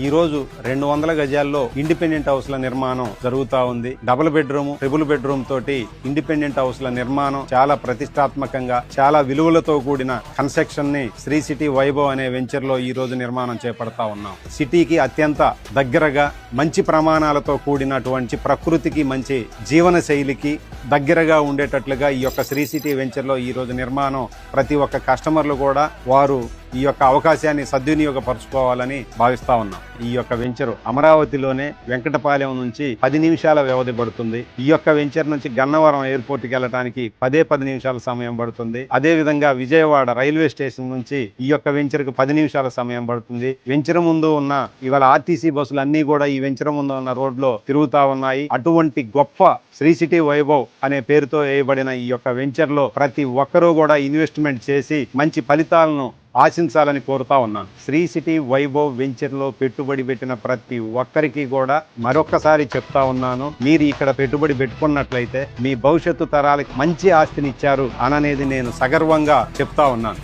ఈ రోజు 200 గజాల్లో ఇండిపెండెంట్ హౌస్ల నిర్మాణం జరుగుతా ఉంది. డబుల్ బెడ్రూమ్, ట్రిపుల్ బెడ్రూమ్ తోటి ఇండిపెండెంట్ హౌస్ల నిర్మాణం చాలా ప్రతిష్టాత్మకంగా, చాలా విలువలతో కూడిన కన్స్ట్రక్షన్ ని శ్రీ సిటీ వైభవ్ అనే వెంచర్ లో ఈ రోజు నిర్మాణం చేపడతా ఉన్నాం. సిటీకి అత్యంత దగ్గరగా, మంచి ప్రమాణాలతో కూడినటువంటి ప్రకృతికి, మంచి జీవన శైలికి దగ్గరగా ఉండేటట్లుగా ఈ యొక్క శ్రీ సిటీ వెంచర్ లో ఈ రోజు నిర్మాణం ప్రతి ఒక్క కస్టమర్లు కూడా వారు ఈ యొక్క అవకాశాన్ని సద్వినియోగపరచుకోవాలని భావిస్తా ఉన్నాం. ఈ యొక్క వెంచర్ అమరావతిలోనే వెంకటపాలెం నుంచి 10 నిమిషాల వ్యవధి పడుతుంది. ఈ యొక్క వెంచర్ నుంచి గన్నవరం ఎయిర్పోర్ట్ కి వెళ్ళడానికి 10 నిమిషాల సమయం పడుతుంది. అదే విధంగా విజయవాడ రైల్వే స్టేషన్ నుంచి ఈ యొక్క వెంచర్ కు 10 నిమిషాల సమయం పడుతుంది. వెంచర్ ముందు ఉన్న ఇవాళ ఆర్టీసీ బస్సులు అన్ని కూడా ఈ వెంచర్ ముందు ఉన్న రోడ్ లో తిరుగుతా ఉన్నాయి. అటువంటి గొప్ప శ్రీ సిటీ వైభవ్ అనే పేరుతో వేయబడిన ఈ యొక్క వెంచర్ లో ప్రతి ఒక్కరూ కూడా ఇన్వెస్ట్మెంట్ చేసి మంచి ఫలితాలను ఆశించాలని కోరుతా ఉన్నాను. శ్రీ సిటీ వైభవ్ వెంచర్ లో పెట్టుబడి పెట్టిన ప్రతి ఒక్కరికి కూడా మరొక్కసారి చెప్తా ఉన్నాను, మీరు ఇక్కడ పెట్టుబడి పెట్టుకున్నట్లయితే మీ భవిష్యత్తు తరాలకు మంచి ఆస్తిని ఇచ్చారు అననేది నేను సగర్వంగా చెప్తా ఉన్నాను.